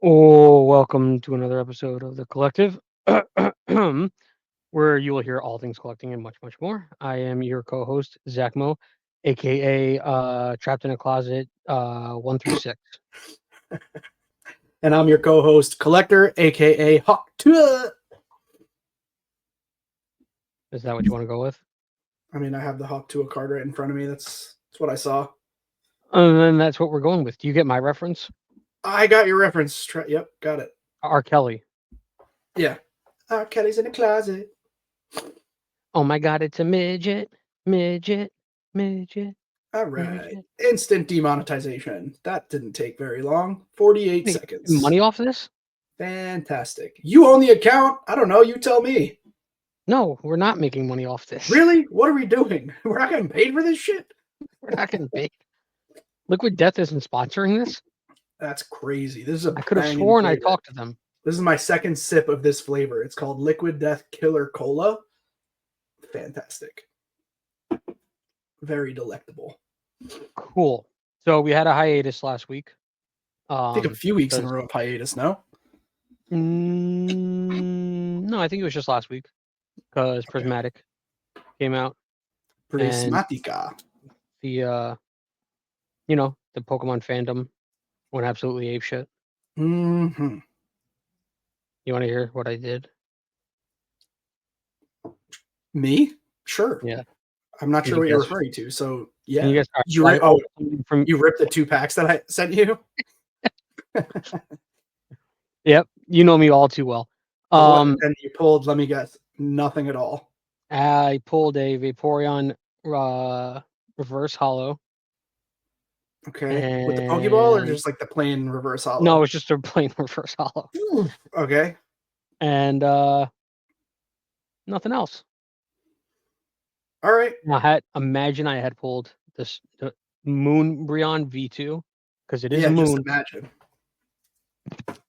Oh, welcome to another episode of The Collective, where you will hear all things collecting and much, much more. I am your co-host, Zack Mo, aka Trapped in a Closet 1 through 6. And I'm your co-host, Collector, aka Hawk. Is that what you want to go with? I mean, I have the Hawk Tua card right in front of me. That's what I saw. Then that's what we're going with. Do you get my reference? I got your reference. Yep, got it. R. Kelly. Yeah. Kelly's in the closet. Oh my God, it's a midget, midget, midget. All right. Midget. Instant demonetization. That didn't take very long. 48 Wait, seconds. money off this? Fantastic. You own the account? I don't know. You tell me. No, we're not making money off this. Really? What are we doing? We're not getting paid for this shit? We're not getting paid. Liquid Death isn't sponsoring this. That's crazy. This is a I could have banging sworn I flavor. talked to them. This is my second sip of this flavor. It's called Liquid Death Killer Cola. Fantastic. Very delectable. Cool. So we had a hiatus last week. I think a few weeks in a row of hiatus, no? No, I think it was just last week because Prismatic came out. Prismatica. The the Pokemon fandom went absolutely apeshit. Mm-hmm. You want to hear what I did? Me? Sure. Yeah. I'm not sure what you're referring to. So yeah. You, guys, you ripped the 2 packs that I sent you? Yep. You know me all too well. And you pulled, let me guess, nothing at all. I pulled a Vaporeon reverse hollow. Okay. With the Pokeball or just like the plain reverse hollow? No, it's just a plain reverse hollow. Okay. And nothing else. All right. Imagine I had pulled the Moonbreon V2 because it is a moon. Just imagine.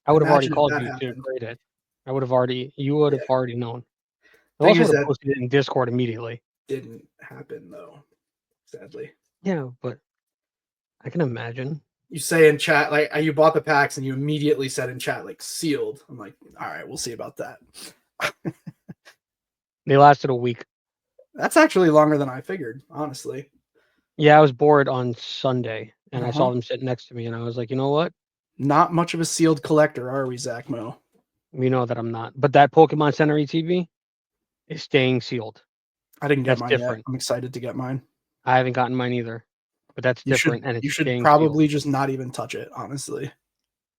I would have already called you to grade it. You would have already known. I also would have posted it in Discord immediately. Didn't happen though, sadly. Yeah, but I can imagine. You say in chat, like you bought the packs and you immediately said in chat, like sealed. I'm like, all right, we'll see about that. They lasted a week. That's actually longer than I figured, honestly. Yeah, I was bored on Sunday and I saw them sitting next to me and I was like, you know what? Not much of a sealed collector, are we, Zack Mo? You know that I'm not. But that Pokemon Center ETB is staying sealed. I didn't get mine yet. I'm excited to get mine. I haven't gotten mine either. But that's different. And you should probably just not even touch it, honestly.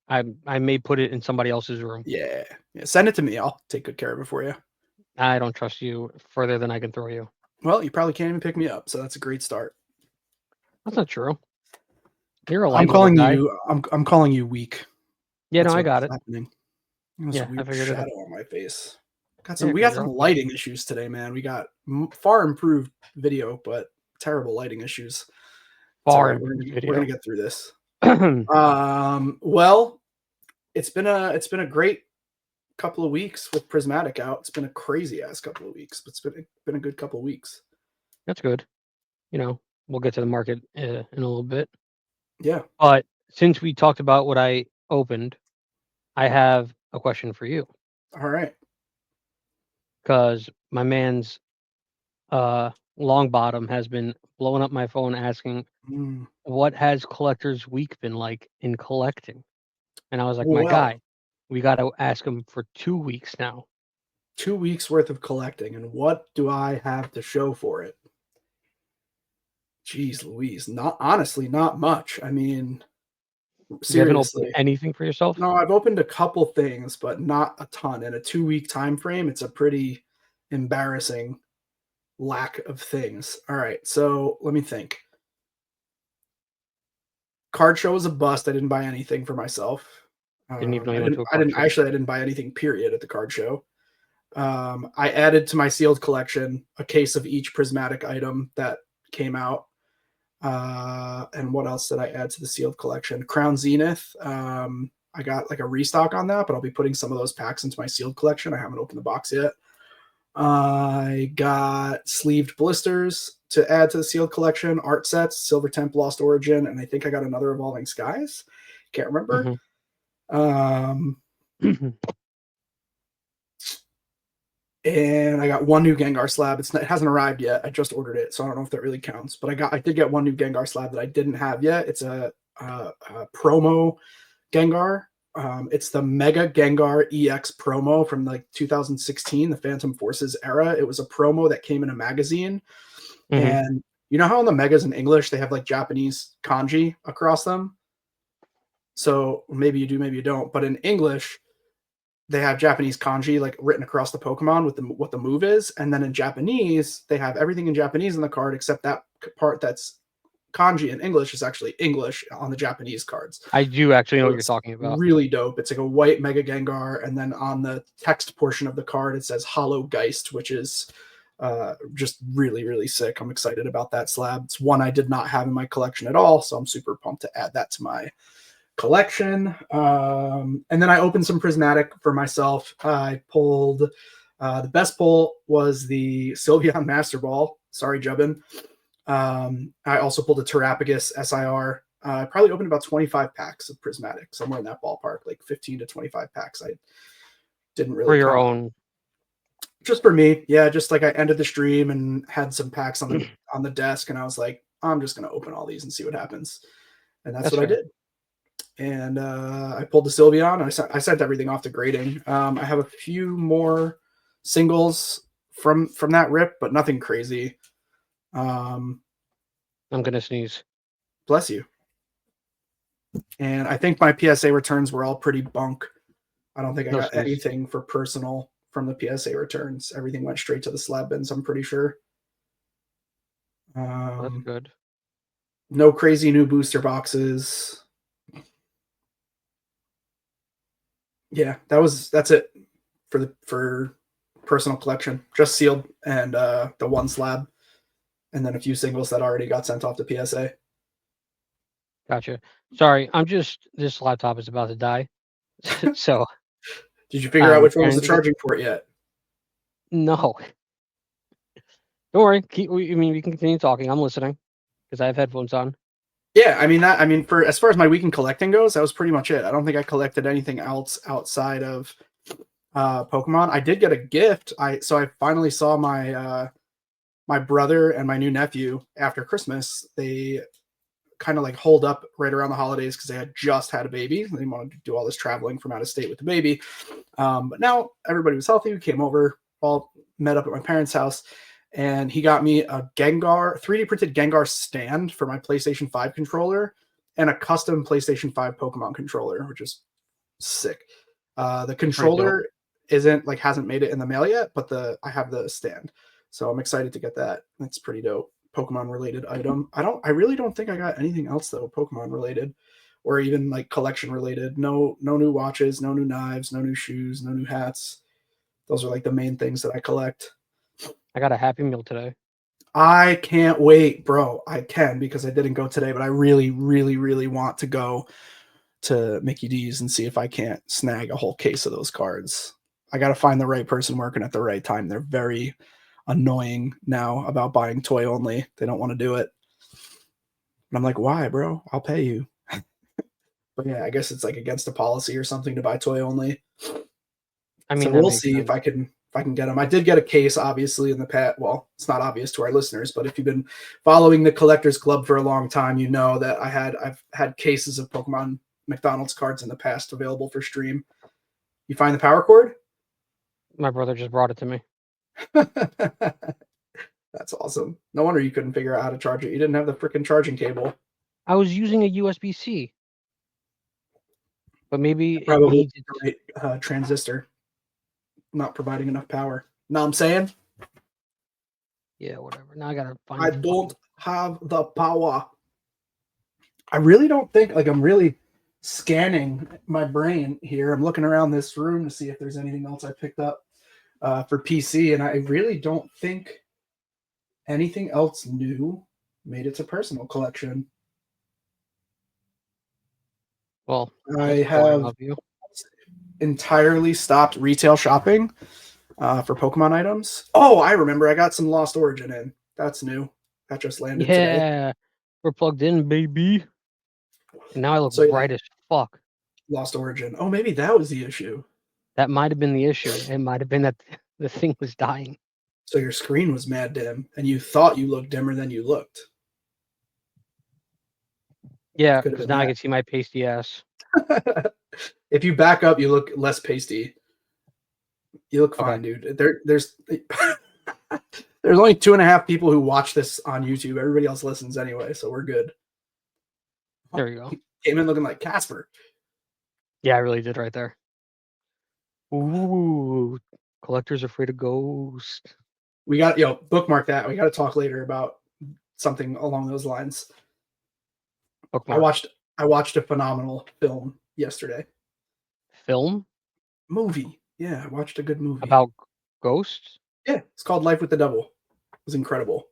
I may put it in somebody else's room. Yeah. Send it to me. I'll take good care of it for you. I don't trust you further than I can throw you. Well, you probably can't even pick me up, so that's a great start. That's not true. You're a light I'm calling guy. you. I'm calling you weak. Yeah, no, I got it. Happening. Yeah, I figured shadow on my face. We got some lighting issues today, man. We got far improved video, but terrible lighting issues. We're gonna get through this. Well, it's been a great couple of weeks with Prismatic out. It's been a crazy ass couple of weeks, but it's been a good couple of weeks. That's good. We'll get to the market in a little bit. Yeah. But since we talked about what I opened, I have a question for you. All right. Because my man's long bottom has been blowing up my phone asking, what has Collector's Week been like in collecting? And I was like, my guy, we got to ask him for 2 weeks now. 2 weeks worth of collecting. And what do I have to show for it? Jeez Louise. Honestly, not much. I mean, seriously. You haven't opened anything for yourself? No, I've opened a couple things, but not a ton. In a 2-week time frame, it's a pretty embarrassing lack of things. All right, so let me think. Card show was a bust. I didn't buy anything for myself. Didn't even know you went to a card show. I didn't buy anything, period, at the card show. I added to my sealed collection a case of each prismatic item that came out. And what else did I add to the sealed collection? Crown Zenith. I got like a restock on that, but I'll be putting some of those packs into my sealed collection. I haven't opened the box yet. I got sleeved blisters to add to the sealed collection, art sets, Silver Temp, Lost Origin, and I think I got another Evolving Skies. Can't remember. Um, and I got one new Gengar slab. It hasn't arrived yet. I just ordered it, so I don't know if that really counts. But I did get one new Gengar slab that I didn't have yet. It's a promo Gengar. It's the Mega Gengar EX promo from like 2016, the Phantom Forces era. It was a promo that came in a magazine. And you know how in the Megas in English, they have like Japanese kanji across them? So maybe you do, maybe you don't. But in English, they have Japanese kanji like written across the Pokemon with what the move is. And then in Japanese, they have everything in Japanese in the card except that part that's kanji in English is actually English on the Japanese cards. I do actually know So what you're talking about. Really dope. It's like a white Mega Gengar, and then on the text portion of the card, it says Hollow Geist, which is just really, really sick. I'm excited about that slab. It's one I did not have in my collection at all, so I'm super pumped to add that to my collection. And then I opened some prismatic for myself. I pulled the best pull was the Sylveon Master Ball. Sorry, Jubbin. I also pulled a Terrapagus SIR. I probably opened about 25 packs of prismatic, somewhere in that ballpark, like 15 to 25 packs. I didn't really For your count. own. Just for me, yeah. Just like I ended the stream and had some packs on the desk, and I was like, I'm just gonna open all these and see what happens. And that's what fair. I did. And I pulled the Sylveon. I sent everything off to grading. I have a few more singles from that rip, but nothing crazy. I'm gonna sneeze. Bless you. And I think my PSA returns were all pretty bunk. I don't think I got anything for personal from the PSA returns. Everything went straight to the slab bins, I'm pretty sure. That's good. No crazy new booster boxes. Yeah, that's it for personal collection. Just sealed and the one slab, and then a few singles that already got sent off to PSA. Gotcha. Sorry, this laptop is about to die. So did you figure out which one was the charging port yet? No. Don't worry. We can continue talking. I'm listening because I have headphones on. Yeah, I mean, for as far as my weekend collecting goes, that was pretty much it. I don't think I collected anything else outside of Pokemon. I did get a gift. I finally saw my my brother and my new nephew after Christmas. They kind of like holed up right around the holidays because they had just had a baby. They wanted to do all this traveling from out of state with the baby. But now everybody was healthy. We came over, all met up at my parents' house. And he got me a Gengar, 3D printed Gengar stand for my PlayStation 5 controller and a custom PlayStation 5 Pokemon controller, which is sick. The controller hasn't made it in the mail yet, but I have the stand. So I'm excited to get that. That's pretty dope. Pokemon related item. I really don't think I got anything else though, Pokemon related or even like collection related. No new watches, no new knives, no new shoes, no new hats. Those are like the main things that I collect. I got a Happy Meal today. I can't wait, bro. I can because I didn't go today, but I really, really, really want to go to Mickey D's and see if I can't snag a whole case of those cards. I got to find the right person working at the right time. They're very annoying now about buying toy only. They don't want to do it. And I'm like, why, bro? I'll pay you. But yeah, I guess it's like against a policy or something to buy toy only. I mean, so we'll see if I can get them. I did get a case, obviously, in the past. Well, it's not obvious to our listeners, but if you've been following the Collectors Club for a long time, you know that I've had cases of Pokemon McDonald's cards in the past available for stream. You find the power cord? My brother just brought it to me. That's awesome. No wonder you couldn't figure out how to charge it. You didn't have the freaking charging cable. I was using a USB-C. But maybe it probably needs the right transistor. Not providing enough power. Know what I'm saying? Yeah, whatever. Now I gotta find. I don't have the power. I really don't think, like, I'm really scanning my brain here. I'm looking around this room to see if there's anything else I picked up for PC, and I really don't think anything else new made it to personal collection. Well, I have entirely stopped retail shopping for Pokemon items. Oh, I remember. I got some Lost Origin in. That's new. That just landed today. Yeah, we're plugged in, baby. And now I look bright as fuck. Lost Origin. Oh, maybe that was the issue. That might have been the issue. It might have been that the thing was dying. So your screen was mad dim, and you thought you looked dimmer than you looked. Yeah, Could have because been now I can see my pasty ass. that. If you back up, you look less pasty. You look Okay, fine, dude. There's there's only 2.5 people who watch this on YouTube. Everybody else listens anyway, so we're good. there we go. Came in looking like Casper. Yeah, I really did right there. Ooh, collector's afraid of ghosts. We got bookmark that. We got to talk later about something along those lines. I Bookmark. watched I watched a phenomenal film yesterday. Film Movie. Yeah, I watched a good movie. about ghosts? Yeah, it's called Life with the Devil. It was incredible.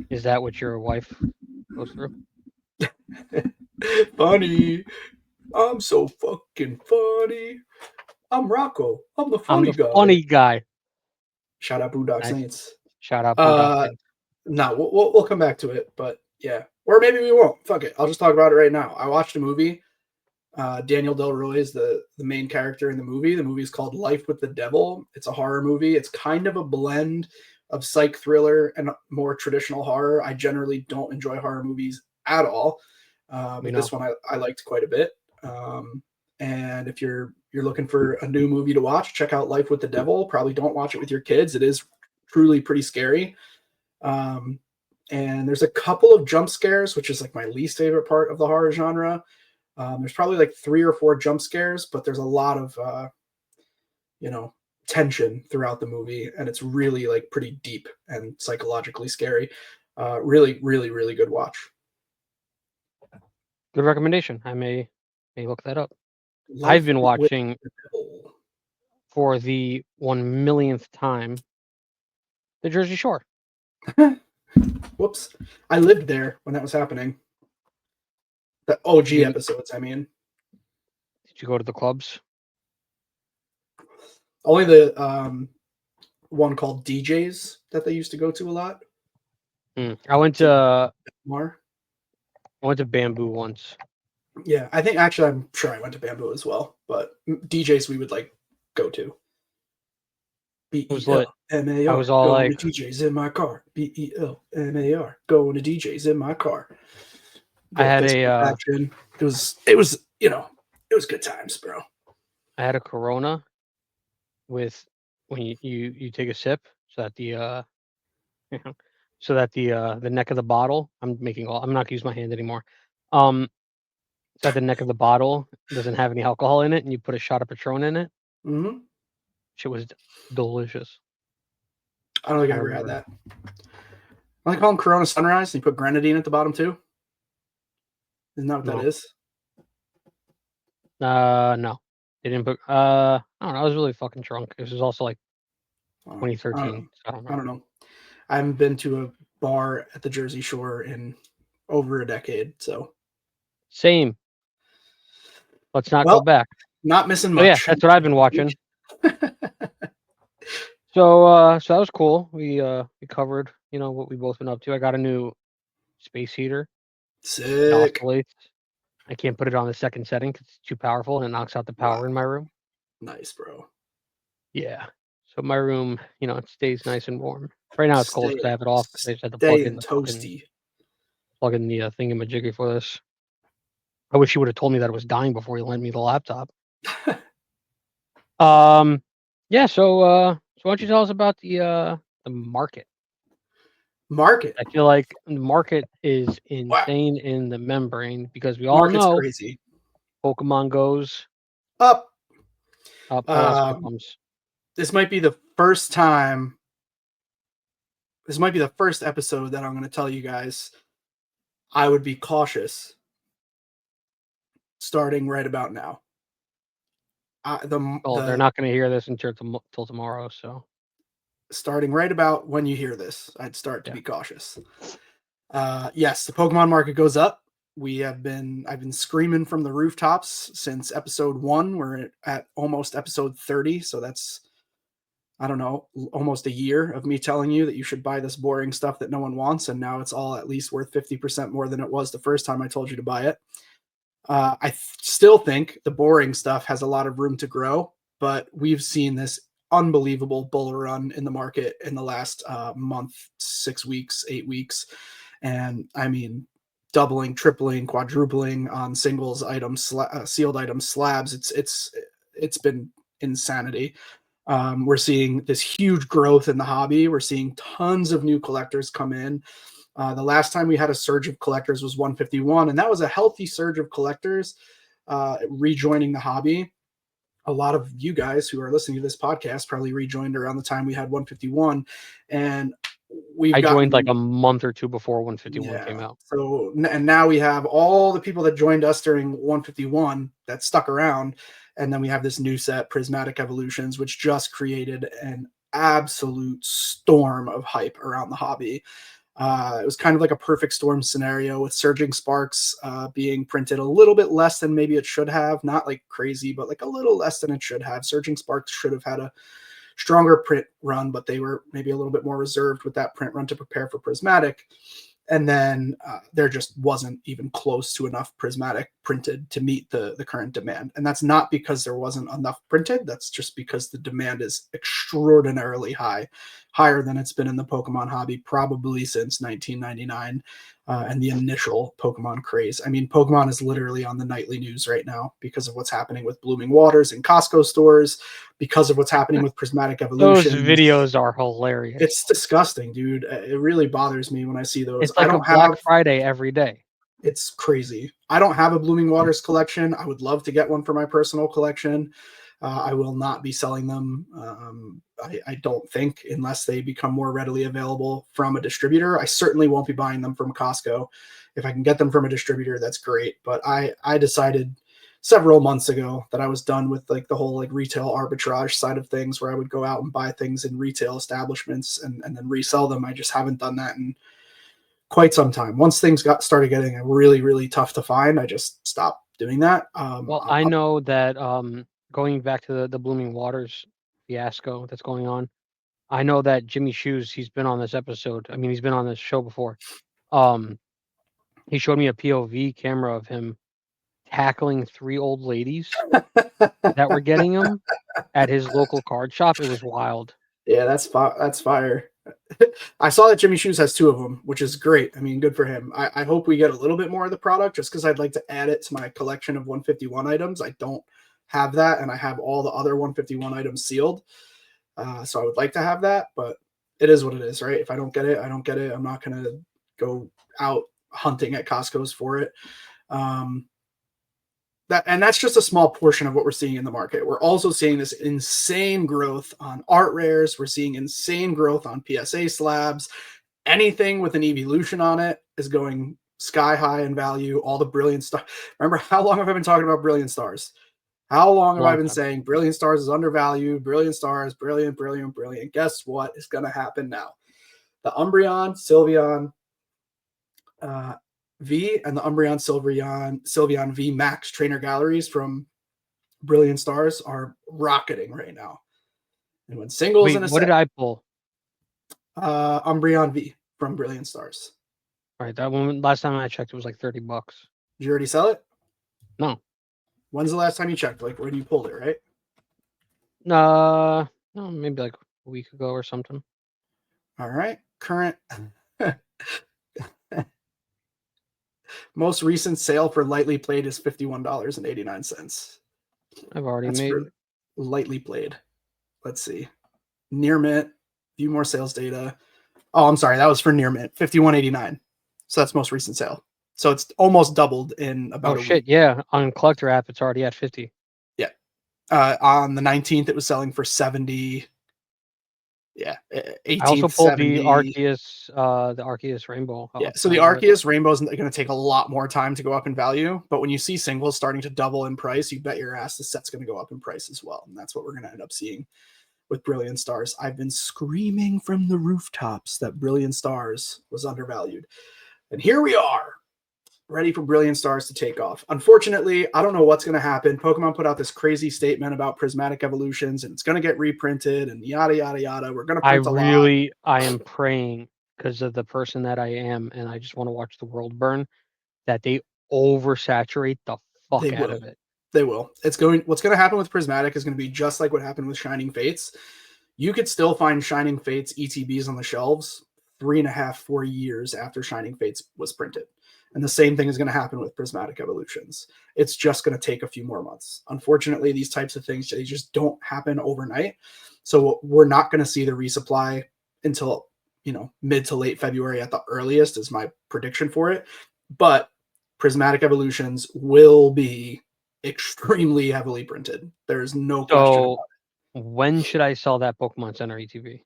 Is that what your wife goes through? Funny. I'm so fucking funny. I'm Rocco. I'm the I'm funny the guy. funny guy. Shout out Boondock Nice. Saints. Shout out Boondock Uh, Saints. no, we'll come back to it, but yeah, or maybe we won't. Fuck it. I'll just talk about it right now. I watched a movie. Daniel Delroy is the main character in the movie. The movie is called Life with the Devil. It's a horror movie. It's kind of a blend of psych thriller and more traditional horror. I generally don't enjoy horror movies at all, We but know. this one I liked quite a bit. And if you're looking for a new movie to watch, check out Life with the Devil. Probably don't watch it with your kids. It is truly pretty scary. And there's a couple of jump scares, which is like my least favorite part of the horror genre. There's probably like 3 or 4 jump scares, but there's a lot of tension throughout the movie, and it's really like pretty deep and psychologically scary. Really, really, really good watch. Good recommendation. I may look that up. I've Life been with watching the Devil. for the 1 millionth time the Jersey Shore. Whoops, I lived there when that was happening. The OG You, episodes, I mean. did you go to the clubs? Only the one called DJs that they used to go to a lot. I went to More. Bamboo once. Yeah, I think actually I'm sure I went to Bamboo as well, but DJs we would like go to. It was lit. I was BELMAR, all going like, to DJs in my car. BELMAR, going to DJs in my car. I Little had fist bump a action. It was it was good times, bro. I had a Corona with when you take a sip so that the so that the neck of the bottle. I'm not gonna use my hand anymore. Um, so that the neck of the bottle doesn't have any alcohol in it, and you put a shot of Patron in it. Hmm. Shit was delicious. I don't think I I ever had remember. that. I like calling Corona Sunrise, and you put grenadine at the bottom too. Isn't that what that No, is? no, they didn't put. I don't know. I was really fucking drunk. This was also like Oh, I don't 2013. know. So I don't I don't remember. know. I haven't been to a bar at the Jersey Shore in over a decade, so Same. Let's not go well, back. not missing So yeah, much. that's what I've been watching. So that was cool. We covered, what we both been up to. I got a new space heater. It Sick. oscillates. I can't put it on the second setting because it's too powerful and it knocks out the power in Wow. my room. Nice, bro. Yeah. So my room, it stays nice and warm. Right now it's cold because I have it off because I just had to plug in Staying the fucking toasty. thingamajiggy for this. I wish you would have told me that it was dying before you lent me the laptop. Um, yeah. So why don't you tell us about the market? Market. I feel like the market is Wow. insane in the membrane because we all Market's know crazy. Pokemon goes Up. up. What else Um, comes? this might be the first time. This might be the first episode that I'm going to tell you guys I would be cautious starting right about now. Well, they're The not going to hear this until till tomorrow. So starting right about when you hear this, I'd start to yeah, be cautious. Yes, the Pokemon market goes up. I've been screaming from the rooftops since episode 1. We're at almost episode 30, so that's I don't know, almost a year of me telling you that you should buy this boring stuff that no one wants, and now it's all at least worth 50% more than it was the first time I told you to buy it. Still think the boring stuff has a lot of room to grow, but we've seen this unbelievable bull run in the market in the last month, 6 weeks, 8 weeks. And I mean, doubling, tripling, quadrupling on singles items, sealed items, slabs. It's been insanity. We're seeing this huge growth in the hobby. We're seeing tons of new collectors come in. The last time we had a surge of collectors was 151, and that was a healthy surge of collectors rejoining the hobby. A lot of you guys who are listening to this podcast probably rejoined around the time we had 151, and we've I joined like gotten a month or two before 151 yeah. came out. So and now we have all the people that joined us during 151 that stuck around, and then we have this new set, Prismatic Evolutions, which just created an absolute storm of hype around the hobby. It was kind of like a perfect storm scenario with Surging Sparks being printed a little bit less than maybe it should have. Not like crazy, but like a little less than it should have. Surging Sparks should have had a stronger print run, but they were maybe a little bit more reserved with that print run to prepare for Prismatic. And then there just wasn't even close to enough Prismatic printed to meet the current demand. And that's not because there wasn't enough printed. That's just because the demand is extraordinarily high, higher than it's been in the Pokemon hobby probably since 1999 and the initial Pokemon craze. I mean, Pokemon is literally on the nightly news right now because of what's happening with Blooming Waters and Costco stores, because of what's happening with Prismatic Those Evolutions. videos are hilarious. It's disgusting, dude. It really bothers me when I see those. It's I like a don't Black have Friday every day. It's crazy. I don't have a Blooming Waters collection. I would love to get one for my personal collection. I will not be selling them. I don't think, unless they become more readily available from a distributor. I certainly won't be buying them from Costco. If I can get them from a distributor, that's great. But I decided several months ago that I was done with like the whole like retail arbitrage side of things, where I would go out and buy things in retail establishments and then resell them. I just haven't done that in quite some time. Once things started getting really, really tough to find, I just stopped doing that. Well, I know that going back to the Blooming Waters fiasco that's going on, I know that Jimmy Shoes, he's been on this episode. I mean, he's been on this show before. Um, he showed me a POV camera of him tackling 3 old ladies that were getting him at his local card shop. It was wild. Yeah, that's fire. I saw that Jimmy Shoes has 2 of them, which is great. I mean, good for him. I hope we get a little bit more of the product, just because I'd like to add it to my collection of 151 items. I don't have that, and I have all the other 151 items sealed. So I would like to have that, but it is what it is, right? If I don't get it, I don't get it. I'm not going to go out hunting at Costco's for it. That's just a small portion of what we're seeing in the market. We're also seeing this insane growth on art rares. We're seeing insane growth on PSA slabs. Anything with an evolution on it is going sky high in value. All the Brilliant Stars. Remember, how long have I been talking about Brilliant Stars? How long have I been saying Brilliant Stars is undervalued? Brilliant Stars, brilliant, brilliant, brilliant. Guess what is going to happen now? The Umbreon, Sylveon, V and the Umbreon Sylveon V Max trainer galleries from Brilliant Stars are rocketing right now. And when singles Wait, in a what set, did I pull? Umbreon V from Brilliant Stars. All right, that one last time I checked, it was like $30. Did you already sell it? No. When's the last time you checked? Like when you pulled it, right? No, maybe like a week ago or something. All right. Current most recent sale for lightly played is $51.89. I've already That's made for lightly played. Let's see. Near mint, view more sales data. Oh, I'm sorry. That was for near mint, $51.89. So that's most recent sale. So it's almost doubled in about a week. Yeah. On Collector app, it's already at 50. Yeah. On the 19th, it was selling for 70. Yeah. 18th, I also pulled 70. the Arceus Rainbow. Yeah. So the Arceus Rainbow is going to take a lot more time to go up in value. But when you see singles starting to double in price, you bet your ass the set's going to go up in price as well. And that's what we're going to end up seeing with Brilliant Stars. I've been screaming from the rooftops that Brilliant Stars was undervalued. And here we are, ready for Brilliant Stars to take off. Unfortunately, I don't know what's going to happen. Pokemon put out this crazy statement about Prismatic Evolutions, and it's going to get reprinted and yada, yada, yada. We're going to print a lot. I am praying, because of the person that I am, and I just want to watch the world burn, that they oversaturate the fuck They out will. of it. They will. What's going to happen with Prismatic is going to be just like what happened with Shining Fates. You could still find Shining Fates ETBs on the shelves 3.5, 4 years after Shining Fates was printed. And the same thing is going to happen with Prismatic Evolutions. It's just going to take a few more months. Unfortunately, these types of things, they just don't happen overnight. So we're not going to see the resupply until, mid to late February at the earliest is my prediction for it. But Prismatic Evolutions will be extremely heavily printed. There's no question about So when should I sell that Pokemon Center ETB?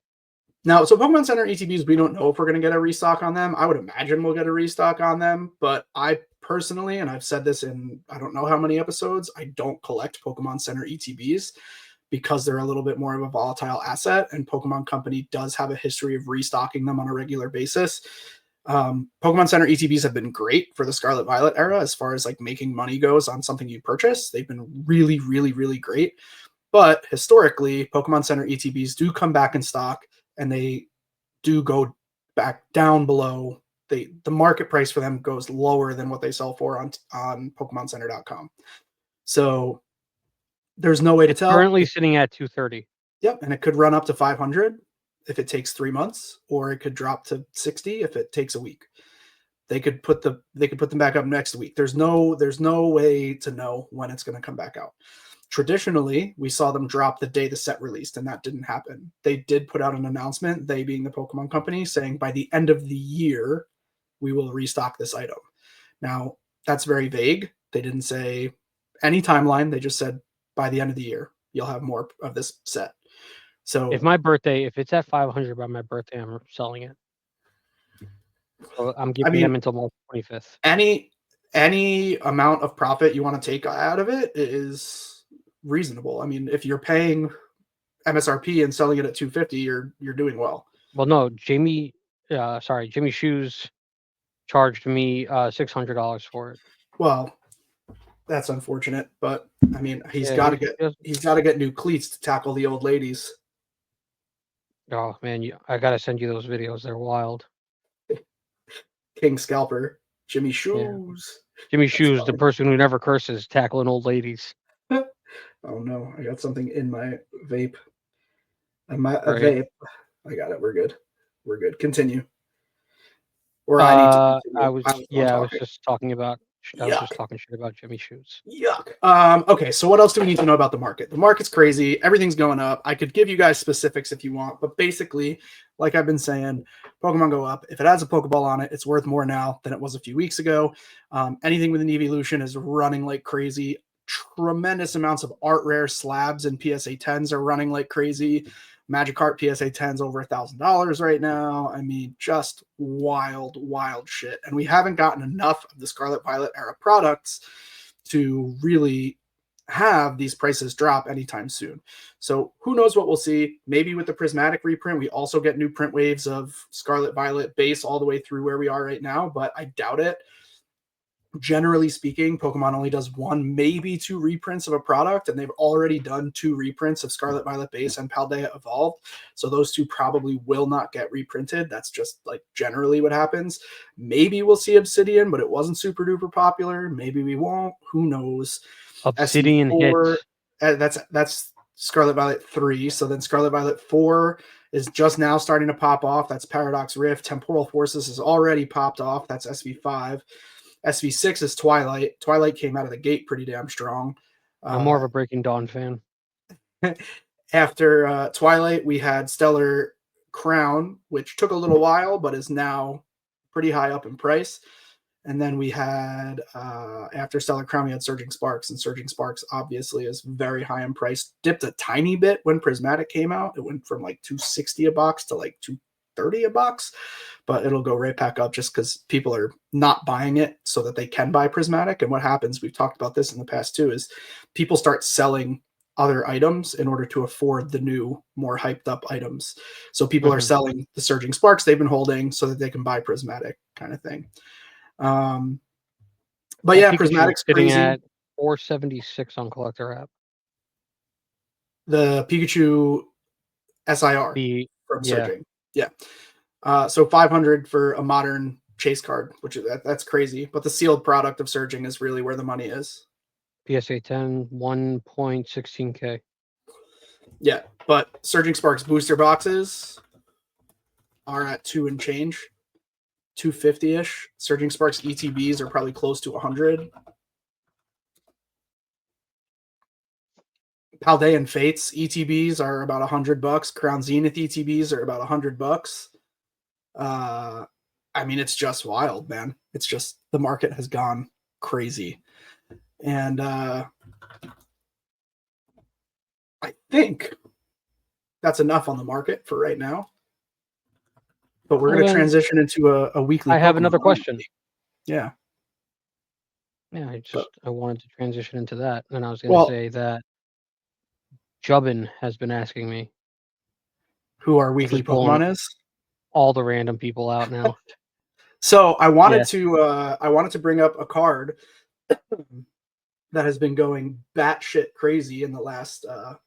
Now, so Pokemon Center ETBs, we don't know if we're going to get a restock on them. I would imagine we'll get a restock on them, but I personally, and I've said this in I don't know how many episodes, I don't collect Pokemon Center ETBs because they're a little bit more of a volatile asset, and Pokemon Company does have a history of restocking them on a regular basis. Pokemon Center ETBs have been great for the Scarlet Violet era as far as like making money goes on something you purchase. They've been really, really, really great. But historically, Pokemon Center ETBs do come back in stock and they do go back down below. The market price for them goes lower than what they sell for on PokemonCenter.com. So there's no way to It's tell. currently sitting at 230. Yep, and it could run up to 500 if it takes 3 months, or it could drop to 60 if it takes a week. They could put them back up next week. There's no way to know when it's going to come back out. Traditionally, we saw them drop the day the set released, and that didn't happen. They did put out an announcement, they being the Pokemon Company, saying by the end of the year, we will restock this item. Now, that's very vague. They didn't say any timeline. They just said by the end of the year, you'll have more of this set. So If it's at 500 by my birthday, I'm selling it. So I'm I giving them mean, until March 25th. any amount of profit you want to take out of it is reasonable. I mean, if you're paying MSRP and selling it at 250, you're doing well. Well, no, Jimmy Shoes charged me $600 for it. Well, that's unfortunate, but I mean, he's Yeah, got to get new cleats to tackle the old ladies. oh man, I gotta send you those videos. They're wild. King Scalper, Jimmy Yeah, Shoes. Jimmy That's Shoes, the person who never curses, tackling old ladies. fine. Oh no, I got something in my vape. A Right. vape. I got it. We're good. We're good. Continue. Or I need to continue. I was the one I was talking. just talking about. I was just Yuck. talking shit about Jimmy Shoes. Yuck. Okay, so what else do we need to know about the market? The market's crazy. Everything's going up. I could give you guys specifics if you want, but basically, like I've been saying, Pokemon go up. If it has a Pokeball on it, it's worth more now than it was a few weeks ago. Anything with an evolution is running like crazy. Tremendous amounts of art rare slabs and PSA 10s are running like crazy. Magikarp PSA 10's over $1,000 right now. I mean, just wild, wild shit. And we haven't gotten enough of the Scarlet Violet era products to really have these prices drop anytime soon. So who knows what we'll see? Maybe with the Prismatic reprint, we also get new print waves of Scarlet Violet base all the way through where we are right now, but I doubt it. Generally speaking, Pokemon only does 1, maybe 2 reprints of a product, and they've already done 2 reprints of Scarlet Violet Base and Paldea Evolved. So those 2 probably will not get reprinted. That's just like generally what happens. Maybe we'll see Obsidian, but it wasn't super duper popular. Maybe we won't. Who knows? Obsidian SV4, hits. that's Scarlet Violet 3. So then Scarlet Violet 4 is just now starting to pop off. That's Paradox Rift. Temporal Forces has already popped off. That's SV5. SV6 is Twilight. Twilight came out of the gate pretty damn strong. I'm more of a Breaking Dawn fan. After Twilight, we had Stellar Crown, which took a little while, but is now pretty high up in price. And then we had, after Stellar Crown, we had Surging Sparks, and Surging Sparks obviously is very high in price. Dipped a tiny bit when Prismatic came out. It went from like 260 a box to like 230 a box, but it'll go right back up just because people are not buying it so that they can buy Prismatic. And what happens, we've talked about this in the past too, is people start selling other items in order to afford the new, more hyped up items. So people are selling the Surging Sparks they've been holding so that they can buy Prismatic kind of thing. But yeah, Pikachu Prismatic's sitting crazy. at 476 on Collector app. The Pikachu SIR from Yeah. Surging. Yeah. So 500 for a modern chase card, which that's crazy. But the sealed product of Surging is really where the money is. PSA 10, 1.16K. Yeah, but Surging Sparks booster boxes are at 2 and change, 250-ish. Surging Sparks ETBs are probably close to 100. Paldean Fates ETBs are about $100. Crown Zenith ETBs are about $100. I mean, it's just wild, man. It's just the market has gone crazy. And I think that's enough on the market for right now. But we're going to transition into a weekly. I have another question. Yeah. Yeah, I wanted to transition into that, and I was going to say that Jubbin has been asking me who our weekly Pokemon is. All the random people out now. So I wanted to bring up a card that has been going batshit crazy in the last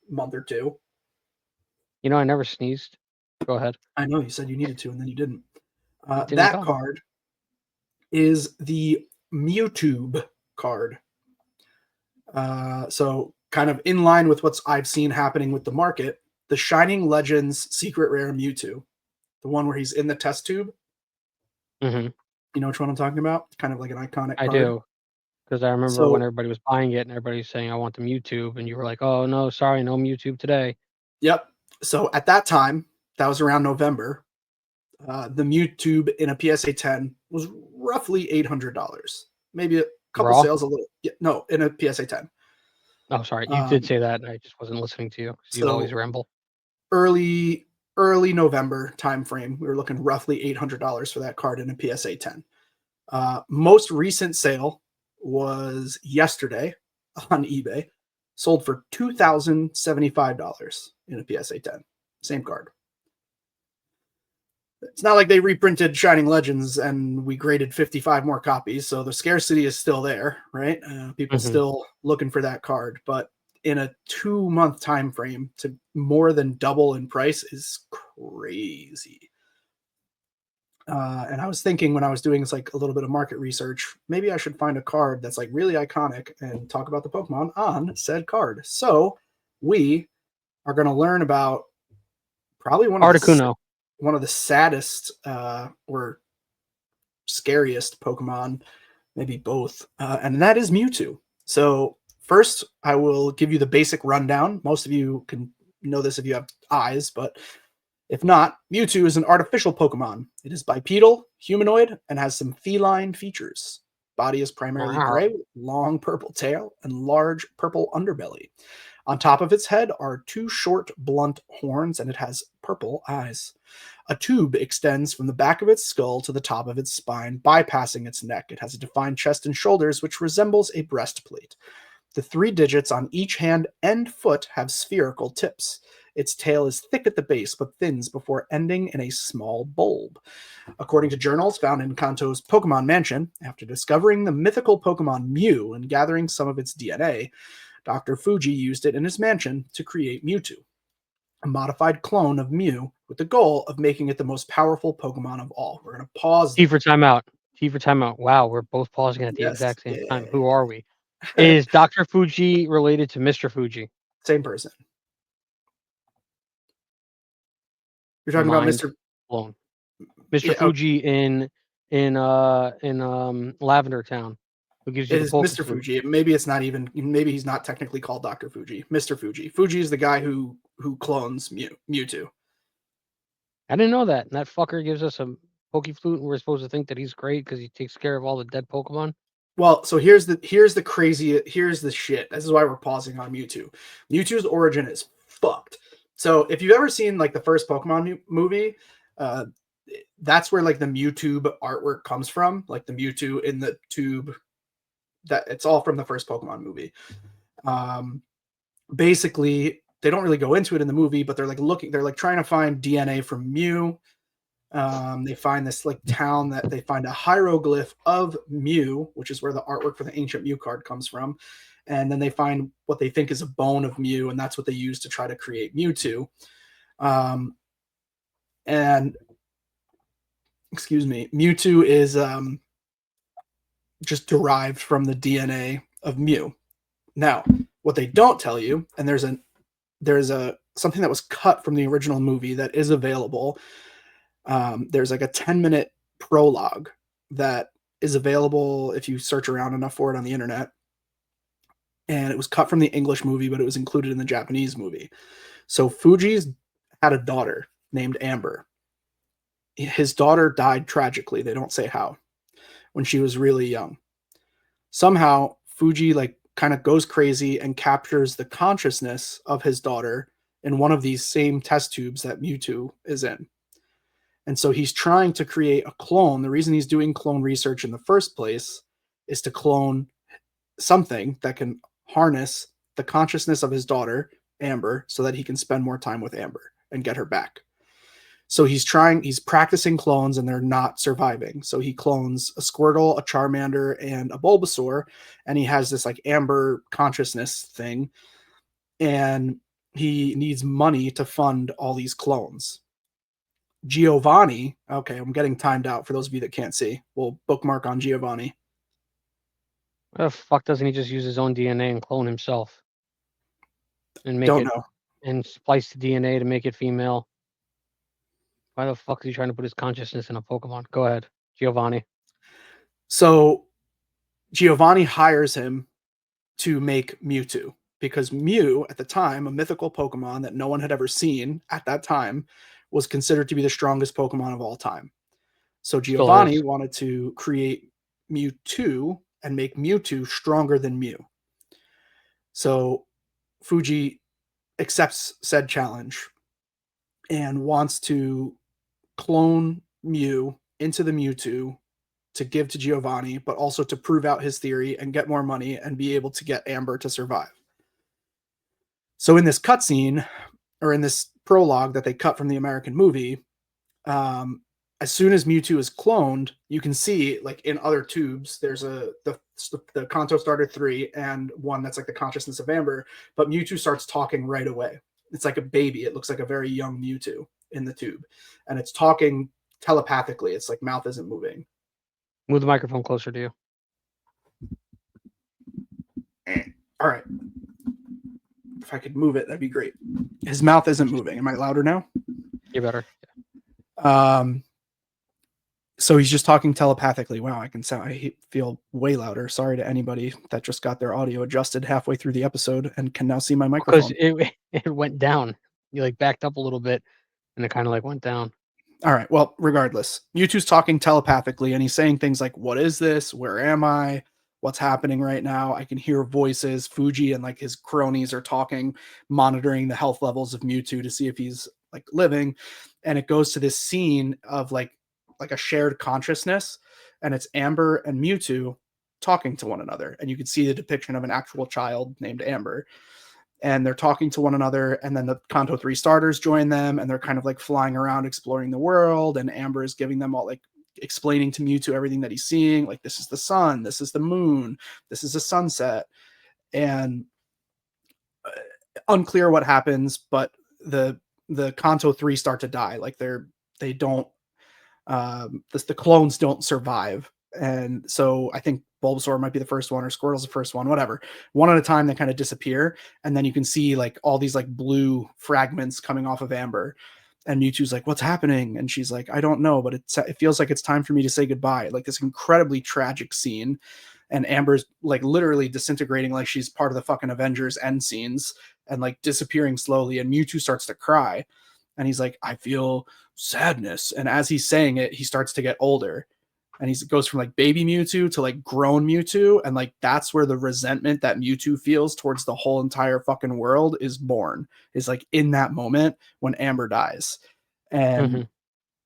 month or two. You know, I never sneezed. Go ahead. I know you said you needed to, and then you didn't. That card is the Mewtwo card. So kind of in line with what I've seen happening with the market, the Shining Legends Secret Rare Mewtwo, the one where he's in the test tube. Mm-hmm. You know which one I'm talking about? Kind of like an iconic card. I do. Because I remember when everybody was buying it and everybody was saying, I want the Mewtwo. And you were like, oh, no, sorry, no Mewtwo today. Yep. So at that time, that was around November, the Mewtwo in a PSA 10 was roughly $800. Maybe a couple sales, a little. Yeah, no, in a PSA 10. Oh, sorry. You did say that, and I just wasn't listening to you because you always ramble. Early November time frame, we were looking roughly $800 for that card in a PSA 10. Most recent sale was yesterday on eBay, sold for $2,075 in a PSA 10. Same card. It's not like they reprinted Shining Legends and we graded 55 more copies, so the scarcity is still there, right? People still looking for that card, but in a 2-month time frame to more than double in price is crazy. And I was thinking when I was doing this, like a little bit of market research, maybe I should find a card that's like really iconic and talk about the Pokemon on said card. So we are going to learn about probably one of the saddest or scariest Pokemon, maybe both, and that is Mewtwo. So first, I will give you the basic rundown. Most of you can know this if you have eyes, but if not, Mewtwo is an artificial Pokemon. It is bipedal, humanoid, and has some feline features. Body is primarily gray, with long purple tail and large purple underbelly. On top of its head are 2 short, blunt horns, and it has purple eyes. A tube extends from the back of its skull to the top of its spine, bypassing its neck. It has a defined chest and shoulders, which resembles a breastplate. The 3 digits on each hand and foot have spherical tips. Its tail is thick at the base, but thins before ending in a small bulb. According to journals found in Kanto's Pokemon Mansion, after discovering the mythical Pokemon Mew and gathering some of its DNA, Dr. Fuji used it in his mansion to create Mewtwo, a modified clone of Mew with the goal of making it the most powerful Pokemon of all. We're going to pause. T for timeout. T for timeout. Wow, we're both pausing at the exact same time. Who are we? Is Dr. Fuji related to Mr. Fuji? Same person. You're talking about Mr. Blown. Mr. Fuji in Lavender Town. Who gives you the Mr. Fuji? Maybe it's not even. Maybe he's not technically called Dr. Fuji. Mr. Fuji. Fuji is the guy who clones Mewtwo. I didn't know that. And that fucker gives us a Pokeflute, and we're supposed to think that he's great because he takes care of all the dead Pokemon. Well, so here's the shit. This is why we're pausing on Mewtwo. Mewtwo's origin is fucked. So if you've ever seen like the first Pokemon movie, that's where like the Mewtwo artwork comes from, like the Mewtwo in the tube. That it's all from the first Pokemon movie. Basically, they don't really go into it in the movie, but they're like trying to find DNA from Mew. They find this like town that they find a hieroglyph of Mew, which is where the artwork for the ancient Mew card comes from. And then they find what they think is a bone of Mew, and that's what they use to try to create Mewtwo. And excuse me, Mewtwo is just derived from the DNA of Mew. Now, what they don't tell you, and there's a something that was cut from the original movie that is available. There's like a 10-minute prologue that is available if you search around enough for it on the internet. And it was cut from the English movie, but it was included in the Japanese movie. So Fuji's had a daughter named Amber. His daughter died tragically. They don't say how, when she was really young. Somehow Fuji like kind of goes crazy and captures the consciousness of his daughter in one of these same test tubes that Mewtwo is in. And so he's trying to create a clone. The reason he's doing clone research in the first place is to clone something that can harness the consciousness of his daughter, Amber, so that he can spend more time with Amber and get her back. So he's practicing clones and they're not surviving. So he clones a Squirtle, a Charmander, and a Bulbasaur, and he has this like Amber consciousness thing. And he needs money to fund all these clones. Giovanni, okay, I'm getting timed out for those of you that can't see. We'll bookmark on Giovanni. Why the fuck doesn't he just use his own DNA and clone himself and make Don't it know. and splice the DNA to make it female? Why the fuck is he trying to put his consciousness in a Pokemon? Go ahead, Giovanni. So Giovanni hires him to make Mewtwo because Mew, at the time, a mythical Pokemon that no one had ever seen at that time, was considered to be the strongest Pokemon of all time. So Still Giovanni is. wanted to create Mewtwo and make Mewtwo stronger than Mew. So Fuji accepts said challenge and wants to clone Mew into the Mewtwo to give to Giovanni, but also to prove out his theory and get more money and be able to get Amber to survive. So in this cutscene, or in this prologue that they cut from the American movie, as soon as Mewtwo is cloned, you can see like in other tubes, there's the Kanto Starter 3 and one that's like the consciousness of Amber, but Mewtwo starts talking right away. It's like a baby. It looks like a very young Mewtwo in the tube, and it's talking telepathically. It's like mouth isn't moving. Move the microphone closer to you. All right. If I could move it, that'd be great. His mouth isn't moving. Am I louder now? You better. So he's just talking telepathically. Wow, I feel way louder. Sorry to anybody that just got their audio adjusted halfway through the episode and can now see my Because microphone. it went down. You like backed up a little bit, and it kind of like went down. All right. Well, regardless, Mewtwo's talking telepathically and he's saying things like, "What is this? Where am I? What's happening right now?" I can hear voices. Fuji and like his cronies are talking, monitoring the health levels of Mewtwo to see if he's like living. And it goes to this scene of like a shared consciousness, and it's Amber and Mewtwo talking to one another. And you can see the depiction of an actual child named Amber, and they're talking to one another, and then the Kanto 3 starters join them, and they're kind of like flying around exploring the world, and Amber is giving them all like explaining to Mewtwo everything that he's seeing, like this is the sun, this is the moon, this is a sunset. And unclear what happens, but the Kanto 3 start to die. Like they don't the clones don't survive. And so I think Bulbasaur might be the first one, or Squirtle's the first one, whatever. One at a time, they kind of disappear. And then you can see like all these like blue fragments coming off of Amber. And Mewtwo's like, "What's happening?" And she's like, "I don't know, but it feels like it's time for me to say goodbye." Like this incredibly tragic scene. And Amber's like literally disintegrating like she's part of the fucking Avengers end scenes and like disappearing slowly. And Mewtwo starts to cry. And he's like, "I feel sadness." And as he's saying it, he starts to get older. And he goes from like baby Mewtwo to like grown Mewtwo. And like that's where the resentment that Mewtwo feels towards the whole entire fucking world is born, is like in that moment when Amber dies. And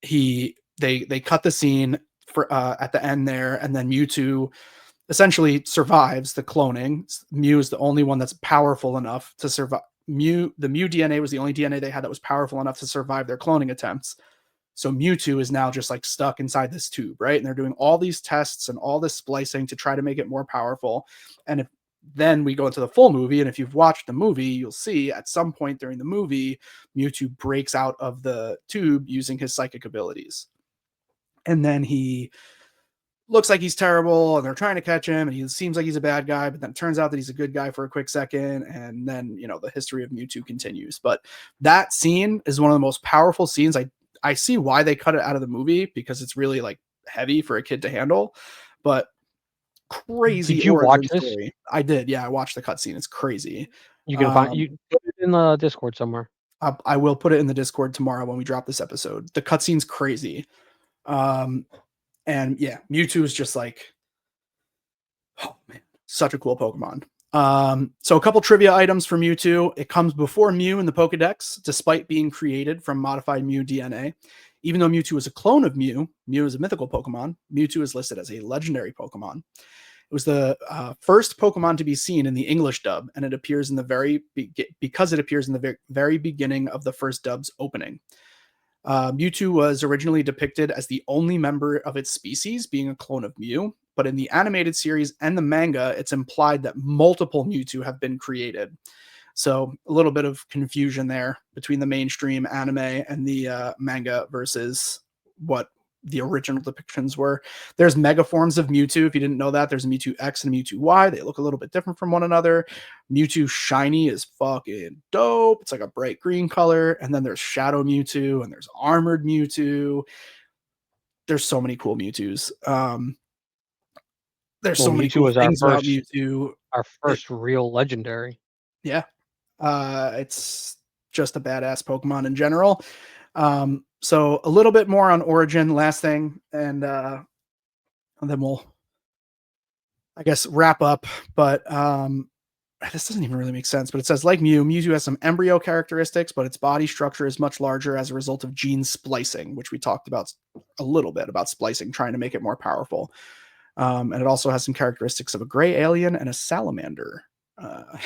Mm-hmm. they cut the scene for at the end there, and then Mewtwo essentially survives the cloning. Mew is the only one that's powerful enough to survive. The Mew DNA was the only DNA they had that was powerful enough to survive their cloning attempts. So Mewtwo is now just like stuck inside this tube, right? And they're doing all these tests and all this splicing to try to make it more powerful. And if then we go into the full movie, and if you've watched the movie, you'll see at some point during the movie, Mewtwo breaks out of the tube using his psychic abilities. And then he looks like he's terrible, and they're trying to catch him, and he seems like he's a bad guy, but then it turns out that he's a good guy for a quick second, and then the history of Mewtwo continues. But that scene is one of the most powerful scenes. I see why they cut it out of the movie, because it's really like heavy for a kid to handle, but crazy Did you watch origin this? story. I did, yeah. I watched the cutscene. It's crazy. You can find Um, you put it in the Discord somewhere. I will put it in the Discord tomorrow when we drop this episode. The cutscene's crazy. Um, and yeah, Mewtwo is just like, oh man, such a cool Pokemon. So a couple trivia items for Mewtwo. It comes before Mew in the Pokedex, despite being created from modified Mew DNA. Even though Mewtwo is a clone of Mew, Mew is a mythical Pokemon. Mewtwo is listed as a legendary Pokemon. It was the first Pokemon to be seen in the English dub, and it appears in the because it appears in the very beginning of the first dub's opening. Mewtwo was originally depicted as the only member of its species, being a clone of Mew, but in the animated series and the manga, it's implied that multiple Mewtwo have been created. So a little bit of confusion there between the mainstream anime and the manga versus what the original depictions were. There's mega forms of Mewtwo. If you didn't know that, there's a Mewtwo X and a Mewtwo Y. They look a little bit different from one another. Mewtwo Shiny is fucking dope. It's like a bright green color. And then there's Shadow Mewtwo and there's Armored Mewtwo. There's so many cool Mewtwo's. There's Well, so many Mewtwo cool was things about Mewtwo. our It, first real legendary. yeah, it's just a badass Pokemon in general. So a little bit more on origin, last thing, and then we'll, I guess, wrap up. But this doesn't even really make sense. But it says, like Mew, Mewtwo has some embryo characteristics, but its body structure is much larger as a result of gene splicing, which we talked about a little bit about splicing, trying to make it more powerful. And it also has some characteristics of a gray alien and a salamander. Uh,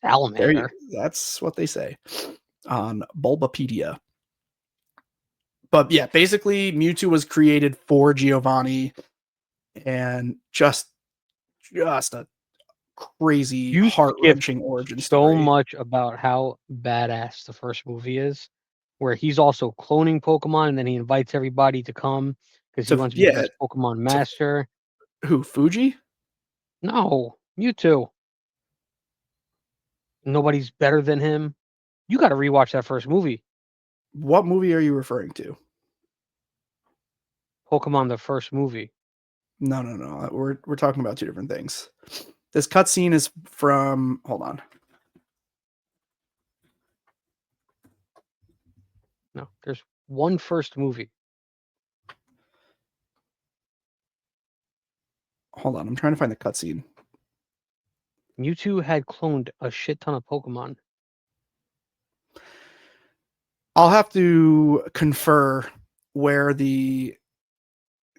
Salamander. that's what they say on Bulbapedia. But yeah, basically Mewtwo was created for Giovanni, and just a crazy, You skipped heart-wrenching origin so story. much about how badass the first movie is, where he's also cloning Pokemon and then he invites everybody to come because he To wants to be the yeah, best Pokemon to master. who? Fuji? No, Mewtwo. Nobody's better than him. You got to rewatch that first movie, What movie are you referring to? Pokemon the first movie. No. We're talking about two different things. This cutscene is from. Hold on. No, there's one first movie. Hold on. I'm trying to find the cutscene. Mewtwo had cloned a shit ton of Pokemon. I'll have to confer where the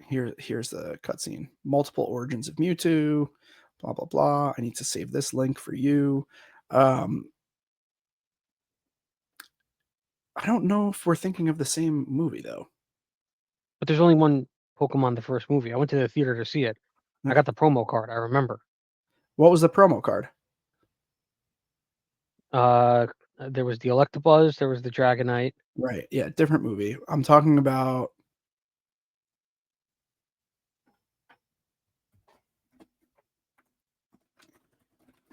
here's the cutscene. Multiple origins of Mewtwo, blah blah blah. I need to save this link for you. I don't know if we're thinking of the same movie though. But there's only one Pokemon the first movie. I went to the theater to see it. I got the promo card, I remember. What was the promo card? There was the Electabuzz, there was the Dragonite. Right. Yeah, different movie. I'm talking about.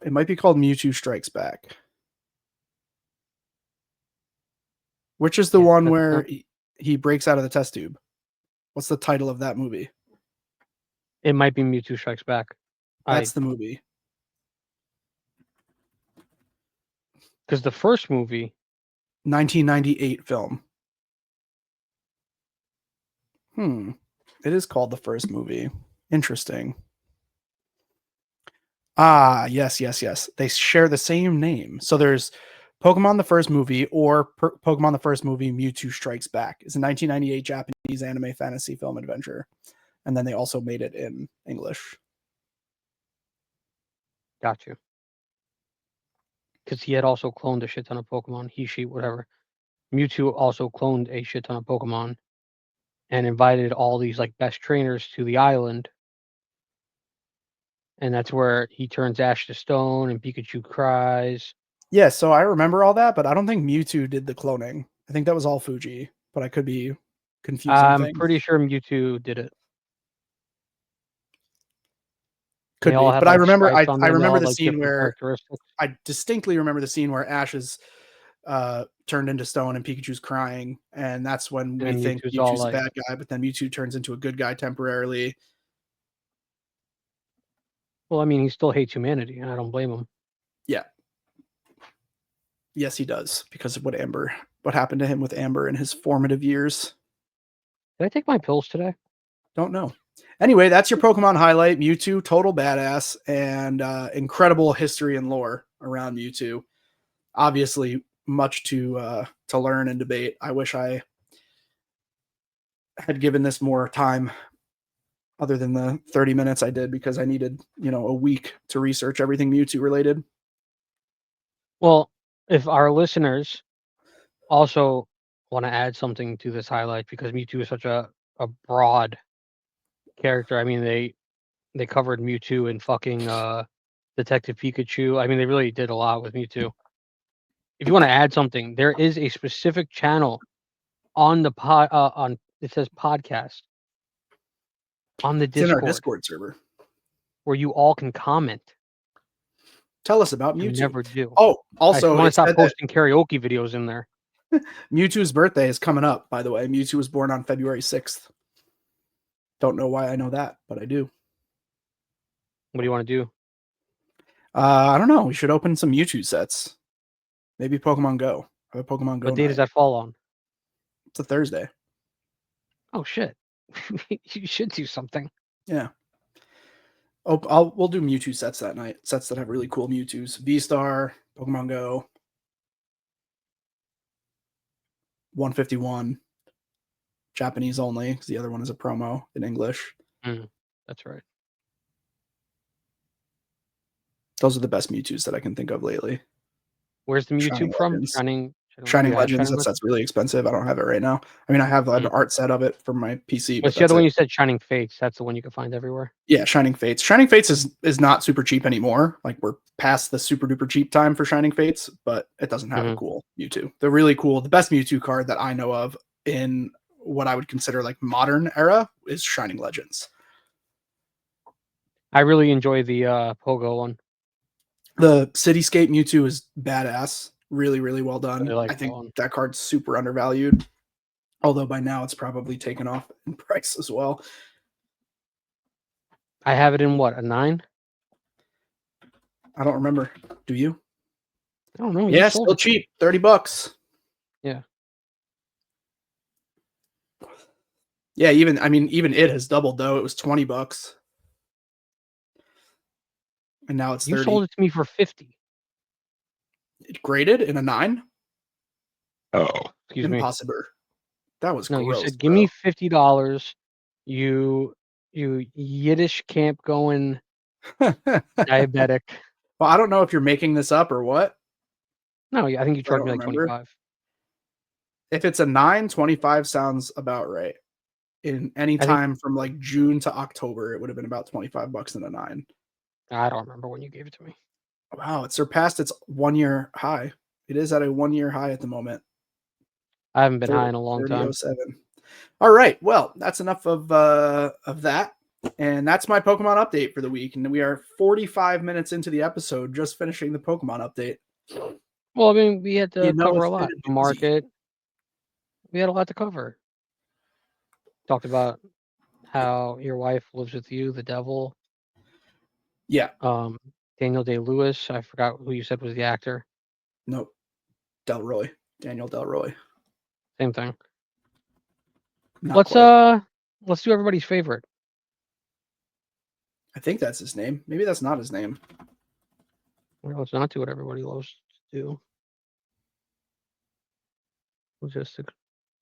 It might be called Mewtwo Strikes Back. Which is the Yeah, one that's where not, he breaks out of the test tube? What's the title of that movie? it might be Mewtwo Strikes Back. That's the movie. Because the first movie, 1998 film. It is called the first movie. Interesting. Ah, yes. They share the same name. So there's Pokemon the first movie or Pokemon the first movie Mewtwo Strikes Back. It's a 1998 Japanese anime fantasy film adventure. And then they also made it in English. got you. Because he had also cloned a shit ton of Pokemon. Whatever. Mewtwo also cloned a shit ton of Pokemon and invited all these like best trainers to the island. And that's where he turns Ash to stone and Pikachu cries. Yeah, so I remember all that, but I don't think Mewtwo did the cloning. I think that was all Fuji, but I could be confusing I'm things. pretty sure Mewtwo did it. Could They all be, had but I like remember stripes on I them. They all remember had the like scene different where characteristics. I distinctly remember the scene where Ash is turned into stone and Pikachu's crying, and that's when And we then think Mewtwo's all Mewtwo's a like, bad guy, but then Mewtwo turns into a good guy temporarily. well, I mean, he still hates humanity, and I don't blame him. Yeah. Yes, he does, because of what happened to him with Amber in his formative years. Did I take my pills today? Don't know. Anyway, that's your Pokemon highlight. Mewtwo, total badass, and incredible history and lore around Mewtwo. Obviously, much to learn and debate. I wish I had given this more time other than the 30 minutes I did, because I needed, a week to research everything Mewtwo related. Well, if our listeners also want to add something to this highlight, because Mewtwo is such a broad character. I mean, they covered Mewtwo and fucking Detective Pikachu. I mean, they really did a lot with Mewtwo. If you want to add something, there is a specific channel on the on it says podcast on the It's in our Discord Discord server. where you all can comment. Tell us about You Mewtwo. never do. Oh, I also, want to it stop said that posting karaoke videos in there. Mewtwo's birthday is coming up, by the way. Mewtwo was born on February 6th. Don't know why I know that, but I do. What do you want to do? I don't know. We should open some Mewtwo sets. Maybe Pokemon Go. Have a Pokemon Go What day does night. that fall on? It's a Thursday. Oh shit! You should do something. Yeah. Oh, we'll do Mewtwo sets that night. Sets that have really cool Mewtwo's. V-Star, Pokemon Go, 151, Japanese only, because the other one is a promo in English. That's right. Those are the best Mewtwo's that I can think of lately. Where's the Shining Mewtwo from? Legends. Shining Shining you have Legends, Shining Legends? that's really expensive. I don't have it right now. I mean, I have an art set of it from my PC, but What's the that's other one it. you said? Shining Fates. That's the one you can find everywhere. Yeah, Shining Fates. Shining Fates is not super cheap anymore. Like, we're past the super duper cheap time for Shining Fates, but it doesn't have a cool Mewtwo. They're really cool. The best Mewtwo card that I know of in what I would consider like modern era is Shining Legends. I really enjoy the Pogo one. The Cityscape Mewtwo is badass. Really, really well done. Really like I think that one. that card's super undervalued. Although by now it's probably taken off in price as well. I have it in what, a 9? I don't remember. Do you? I don't know. Yeah, still cheap. $30. Yeah. Yeah, even it has doubled though. It was $20. And now it's 30. You sold it to me for 50. It graded in a 9? Oh, excuse me. Impossible. That was gross. You said give me $50. You Yiddish camp going diabetic. Well, I don't know if you're making this up or what. No, I think you charged me like 25. If it's a 9, 25 sounds about right. In any time from like June to October, it would have been about $25 in a 9. I don't remember when you gave it to me. Wow, it surpassed its 1-year high. It is at a 1-year high at the moment. I haven't been high in a long time. 30.07. All right, well, that's enough of that. And that's my Pokemon update for the week. And we are 45 minutes into the episode, just finishing the Pokemon update. Well, I mean, we had to cover a lot. The market. We had a lot to cover. Talked about how your wife lives with you, the devil. Yeah. Daniel Day-Lewis. I forgot who you said was the actor. Nope. Delroy. Daniel Delroy. Same thing. Let's do everybody's favorite. I think that's his name. Maybe that's not his name. Well, let's not do what everybody loves to do. Just to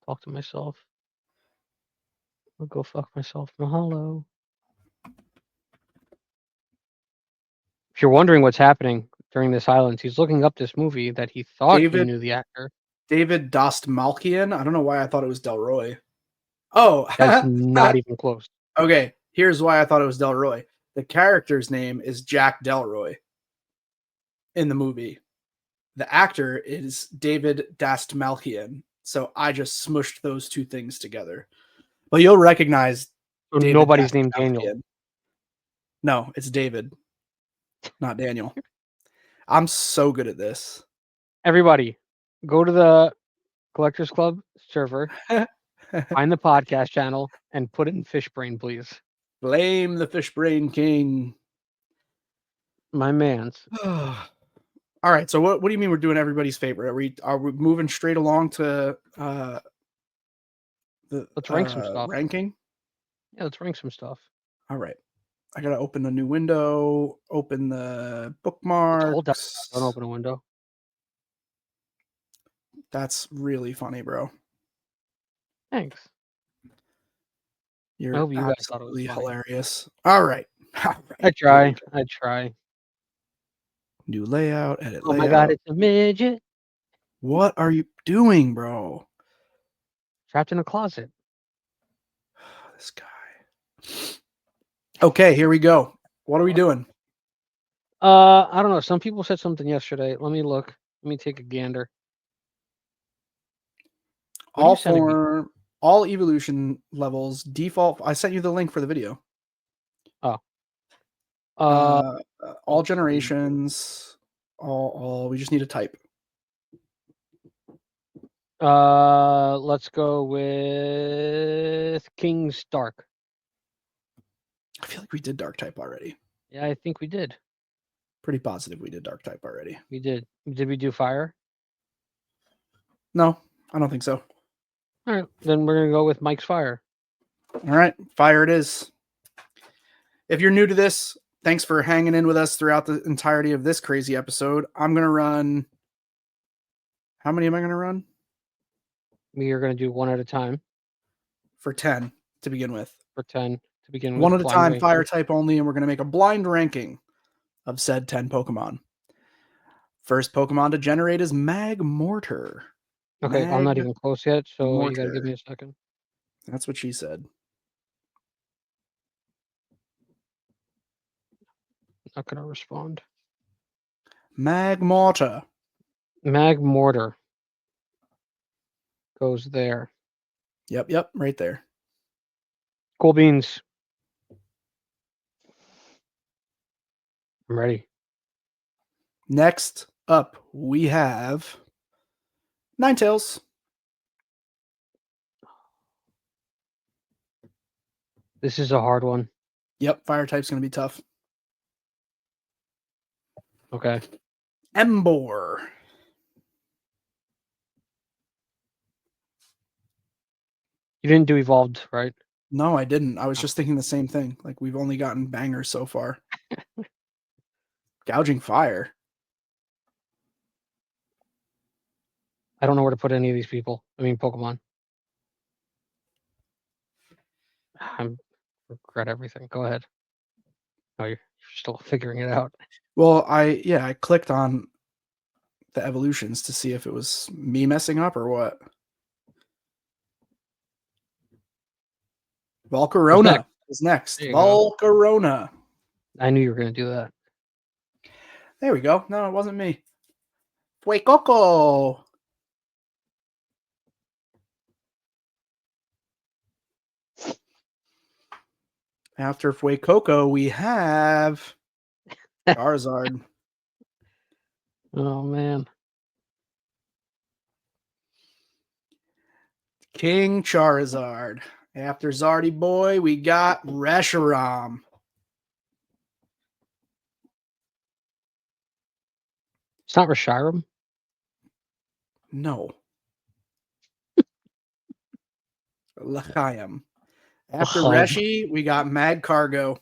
talk to myself. I'll go fuck myself. Mahalo. If you're wondering what's happening during this silence, he's looking up this movie that he thought he knew the actor. David Dostmalkian. I don't know why I thought it was Delroy. Oh, that's not even close. Okay, here's why I thought it was Delroy. The character's name is Jack Delroy in the movie. The actor is David Dostmalkian. So I just smushed those two things together. But you'll recognize nobody's named Daniel. No, it's David, not Daniel. I'm so good at this. Everybody, go to the Collectors Club server, find the podcast channel, and put it in Fishbrain, please. Blame the Fishbrain King. My man's. All right. So what do you mean we're doing everybody's favorite? Are we moving straight along to the Let's rank some stuff. ranking? Yeah, let's rank some stuff. All right. I gotta open a new window. Open the Let's hold that. bookmarks. Don't open a window. That's really funny, bro. Thanks. You're hope you guys thought it was absolutely funny. hilarious. All right. All right. I try. I try. New layout. Edit Oh layout. my god, it's a midget What are you doing, bro? trapped in a closet. This guy. Okay, here we go. What are we doing? I don't know. Some people said something yesterday. Let me look. Let me take a gander. What are you sending me? All evolution levels default. I sent you the link for the video. Oh. All generations. All. We just need a type. Let's go with King's Dark. I feel like we did dark type already. Yeah, I think we did. Pretty positive we did dark type already. We did. Did we do fire? No, I don't think so. All right, then we're gonna go with Mike's fire. All right, fire it is. If you're new to this, thanks for hanging in with us throughout the entirety of this crazy episode. I'm gonna run. How many am I gonna run? We are gonna do one at a time. For 10 to begin with. For 10 to begin with. One at a time, ranking. fire type only, and we're gonna make a blind ranking of said 10 Pokemon. First Pokemon to generate is Magmortar. Okay, I'm not even close yet, so you gotta give Magmortar. me a second. That's what she said. Not gonna respond. Magmortar. Magmortar goes there. Yep, right there. Cool beans. I'm ready. Next up, we have Ninetales. This is a hard one. Yep, fire type's gonna be tough. Okay. Embor. You didn't do evolved, right? No, I didn't. I was just thinking the same thing. Like, we've only gotten bangers so far. Gouging fire. I don't know where to put any of these people. I mean, Pokemon. I regret everything. Go ahead. Oh, you're still figuring it out. Well, I clicked on the evolutions to see if it was me messing up or what. Volcarona is next. Volcarona. I knew you were going to do that. There we go. No, it wasn't me. Fuecoco. After Fuecoco, we have Charizard. Oh, man. King Charizard. After Zardy Boy, we got Reshiram. It's not Reshiram? No. L'chaim. After L'chaim. Reshi, we got Mag Cargo.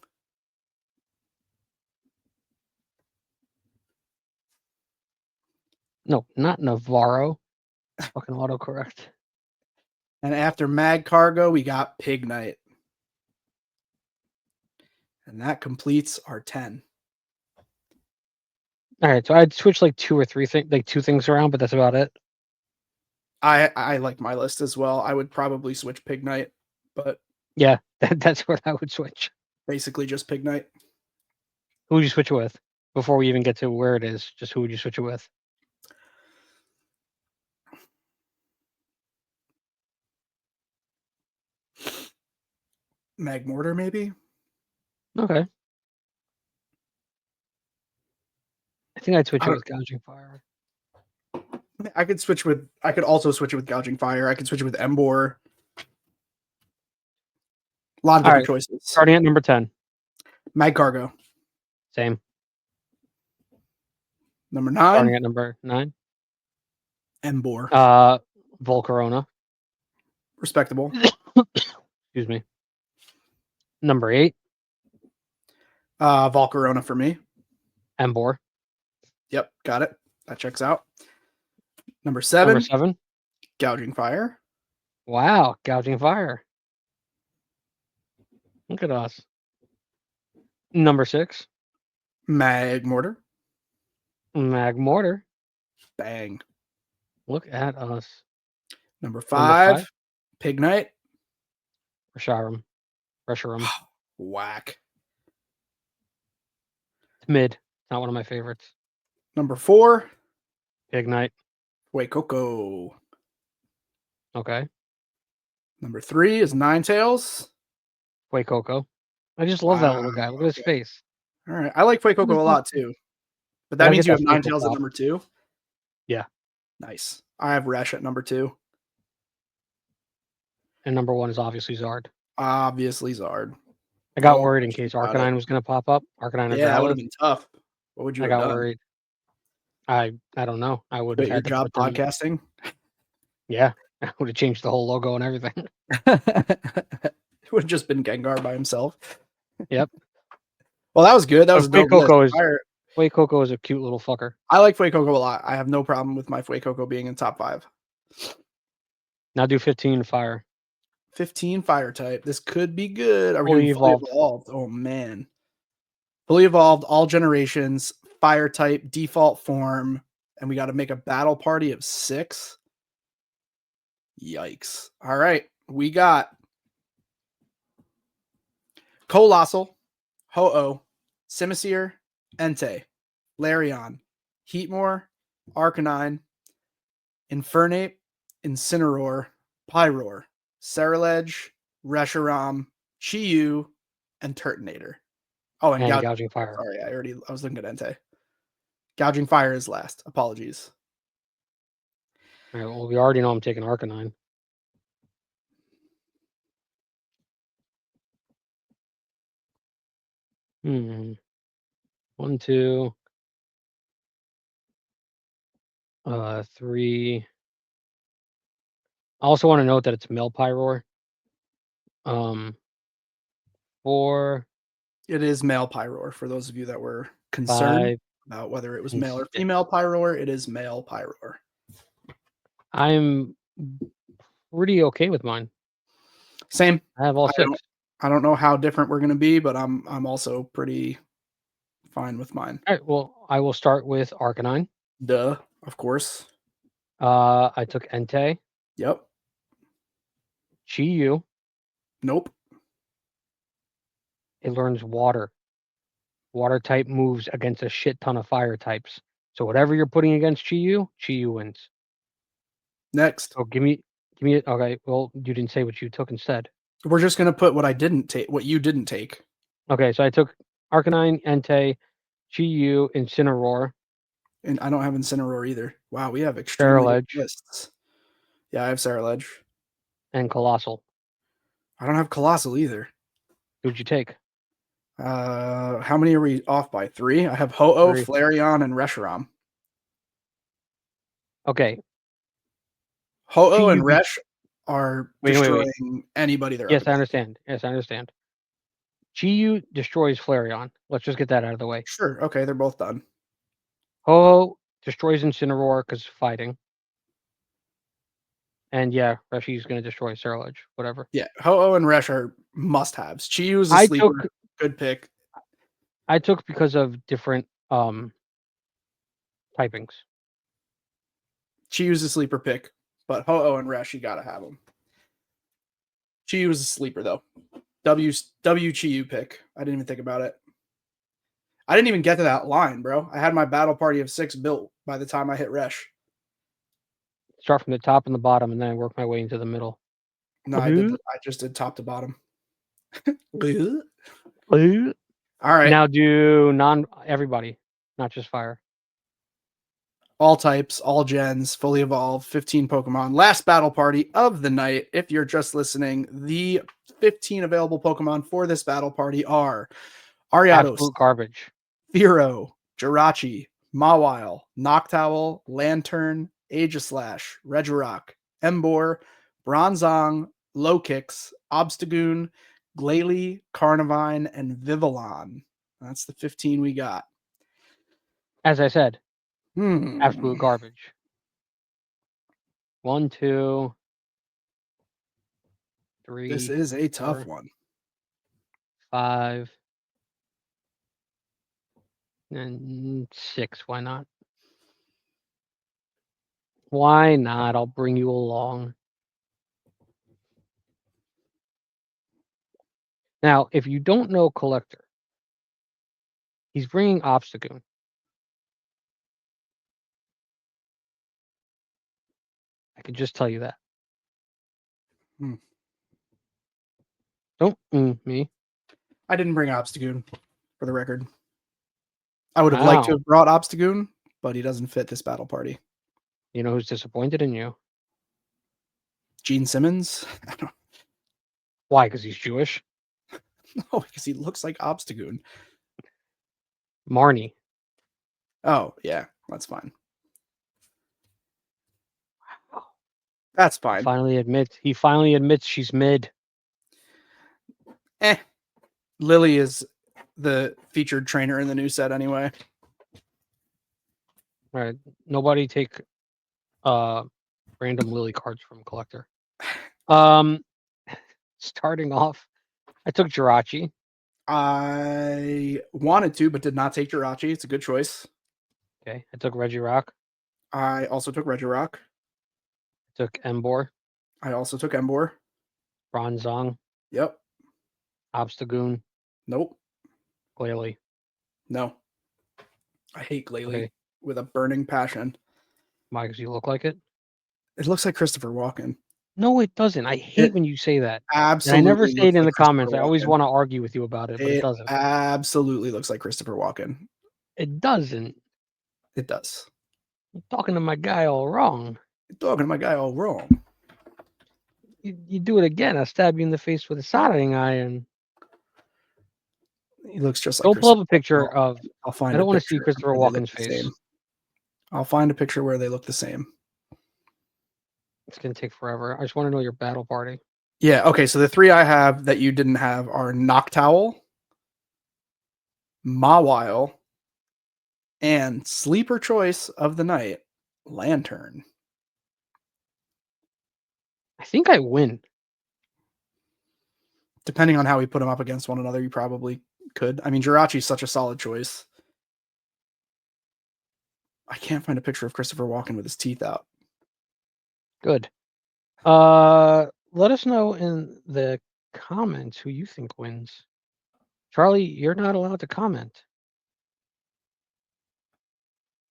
No, not Navarro. Fucking autocorrect. And after Mag Cargo, we got Pignite. And that completes our 10. All right, so I'd switch like two things around, but that's about it. I like my list as well. I would probably switch Pignite, but yeah, that's what I would switch. Basically just Pignite. Who would you switch it with? Before we even get to where it is, just who would you switch it with? Magmortar, maybe? Okay. think I'd switch it with Gouging Fire. I could also switch it with Gouging Fire. I could switch it with Embor. A lot of different choices. Starting at number 10. Mag Cargo. Same. Number 9. Starting at number 9. Embor. Volcarona. Respectable. Excuse me. Number 8. Volcarona for me. Embor. Yep, got it. That checks out. Number 7. Number 7. Gouging Fire. Wow, Gouging Fire. Look at us. Number 6. Mag Mortar. Mag Mortar. Bang. Look at us. Number 5. Pig Knight. Reshiram. Whack. Mid. Not one of my favorites. Number 4. Pig Knight. Fuecoco. Okay. Number 3 is Ninetales. Fuecoco. I just love that little guy. Look at his face. All right. I like Fuecoco a lot too. But that means you have Ninetales at number 2? Yeah. Nice. I have Resh at number 2. And number 1 is obviously Zard. Obviously Zard. I got worried in case Arcanine was going to pop up. Arcanine or yeah, that would Growlithe. have been tough. What would you have done? I got worried. I don't know. I would have had your job podcasting? Yeah. I would have changed the whole logo and everything. It would have just been Gengar by himself. Yep. Well, that was good. That was a dope list. Fuecoco is a cute little fucker. I like Fuecoco a lot. I have no problem with my Fuecoco being in top 5. Now do 15 fire. 15 fire type. This could be good. Are we fully evolved? Oh man. Fully evolved, all generations, fire type, default form, and we got to make a battle party of 6. Yikes. All right. We got Colossal, Ho-Oh, Simisear, Entei, Larion, Heatmore, Arcanine, Infernape, Incineroar, Pyroar, Ceruledge, Reshiram, Chi-Yu, and Turtonator. Oh, and Gouging Fire. Sorry, I was looking at Entei. Gouging Fire is last. Apologies. All right, well, we already know I'm taking Arcanine. Hmm. 1, 2, 3. I also want to note that it's male Pyroar. 4. It is male Pyroar. For those of you that were concerned about whether it was male or female Pyroar, it is male Pyroar. I'm pretty okay with mine. Same. I have all 6. I don't know how different we're going to be, but I'm also pretty fine with mine. All right. Well, I will start with Arcanine. Duh, of course. I took Entei. Yep. Chi-Yu. Nope. It learns water. Water type moves against a shit ton of fire types. So whatever you're putting against Chi-Yu wins. Next. So give me it. Okay. Well, you didn't say what you took instead. We're just gonna put what I didn't take, what you didn't take. Okay, so I took Arcanine, Entei, Chi-Yu, Incineroar. And I don't have Incineroar either. Wow, we have extremely good lists. Yeah, I have Ceruledge. And Colossal. I don't have Colossal either. Who'd you take? How many are we off by? 3? I have Ho-Oh, Flareon, and Reshiram. Okay. Ho-Oh and Resh are destroying anybody they're Yes, I understand. Chi-Yu destroys Flareon. Let's just get that out of the way. Sure. Okay, they're both done. Ho-Oh destroys Incineroar because fighting. And yeah, Reshi's going to destroy Ceruledge. Whatever. Yeah, Ho-Oh and Resh are must-haves. Chi-Yu is a sleeper. Good pick. I took because of different typings. Chi-Yu's a sleeper pick, but Ho-Oh and Resh, you gotta have them. Chi-Yu was a sleeper though. W Chi-Yu pick. I didn't even think about it. I didn't even get to that line, bro. I had my battle party of 6 built by the time I hit Resh. Start from the top and the bottom, and then I work my way into the middle. No, I just did top to bottom. All right. Now do everybody, not just fire. all types, all gens, fully evolved, 15 Pokemon. Last battle party of the night. If you're just listening, the 15 available Pokemon for this battle party are Ariados, Absolute garbage. Fearow, Jirachi, Mawile, Noctowl, Lantern, Aegislash, Regirock, Emboar, Bronzong, Lowkix, Obstagoon, Glalie, Carnivine, and Vivillon. That's the 15 we got. As I said, absolute Hmm. garbage. 1, 2, 3. This is a 4, tough one. 5, and 6. Why not? Why not? I'll bring you along. Now, if you don't know Collector, he's bringing Obstagoon. I can just tell you that. Hmm. Don't me. I didn't bring Obstagoon, for the record. I would have liked to Wow. have brought Obstagoon, but he doesn't fit this battle party. You know who's disappointed in you? Gene Simmons? Why? Because he's Jewish? No, because he looks like Obstagoon. Marnie. Oh, yeah, that's fine. Wow. That's He fine. finally admits she's mid. Lily is the featured trainer in the new set anyway. All right. Nobody take random Lily cards from Collector. Starting off, I took Jirachi. I wanted to, but did not take Jirachi. It's a good choice. Okay. I took Regirock. I also took Regirock. I took Emboar. I also took Emboar. Bronzong. Yep. Obstagoon. Nope. Glalie. No. I hate Glalie Okay. with a burning passion. Why? Because you look like it? It looks like Christopher Walken. No, it doesn't. I hate when you say that. And I never Absolutely say it looks in like the Christopher comments. I always Walken. want to argue with you about it, but it doesn't. Absolutely looks like Christopher Walken. It doesn't. It does. You're talking to my guy all wrong. You're talking to my guy all wrong. You do it again, I'll stab you in the face with a soldering iron. He looks just like Don't pull Christopher up a picture Walken. of. I'll find I a don't want to see picture Christopher where they look Walken's the face. same. I'll find a picture where they look the same. It's gonna take forever. I just want to know your battle party. Yeah, okay, so the 3 I have that you didn't have are Noctowl, Mawile, and sleeper choice of the night, Lantern. I think I win. Depending on how we put them up against one another, you probably could. I mean, Jirachi's such a solid choice. I can't find a picture of Christopher Walken with his teeth out. Good. Let us know in the comments who you think wins. Charlie, you're not allowed to comment.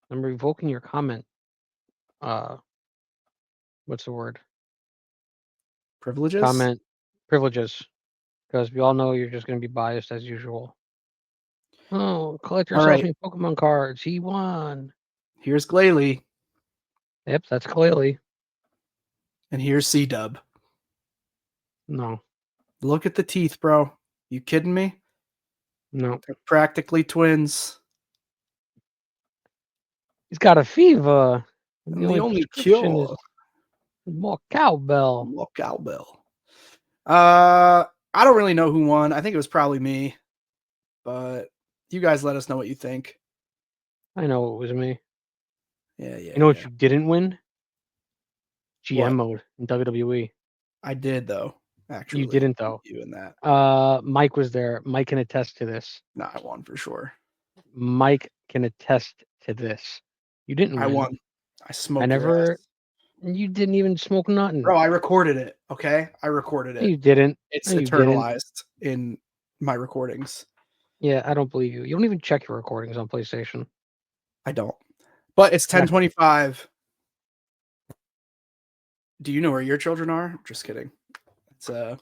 I'm revoking your comment. What's the word? Privileges? Comment privileges. Because we all know you're just going to be biased as usual. Oh, Collector All so right. many Pokemon cards. He won. Here's Glalie. Yep, that's clearly. And here's C-Dub. No. Look at the teeth, bro. You kidding me? No. They're practically twins. He's got a fever. And the only prescription cure. is more cowbell. More cowbell. I don't really know who won. I think it was probably me. But you guys let us know what you think. I know it was me. Yeah. You know what you didn't win? GM What? mode in WWE. I did, though, actually. You didn't, though. You in that. Mike was there. Mike can attest to this. No, I won for sure. Mike can attest to this. You didn't I win. won. I smoked your ass. You didn't even smoke nothing. Bro, I recorded it, okay? I recorded it. You didn't. It's No, you didn't. eternalized in my recordings. Yeah, I don't believe you. You don't even check your recordings on PlayStation. I don't. But it's 10:25. Do you know where your children are? Just kidding. It's a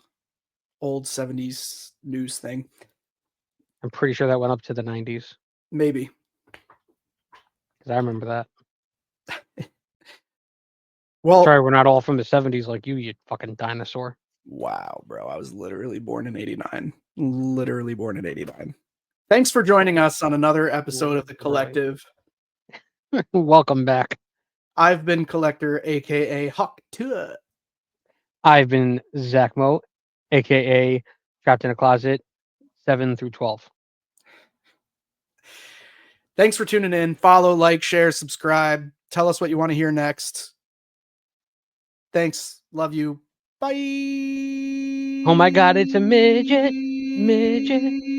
old 70s news thing. I'm pretty sure that went up to the 90s. Maybe. Because I remember that. Well, Sorry, we're not all from the 70s like you fucking dinosaur. wow, bro. I was literally born in 89. Literally born in 89. Thanks for joining us on another episode of The Collective. Welcome back. I've been Collector, aka Hawk Tua. I've been Zack Mo, aka Trapped in a Closet, 7 through 12. Thanks for tuning in. Follow, like, share, subscribe. Tell us what you want to hear next. Thanks. Love you. Bye. Oh my god, it's a midget. Midget.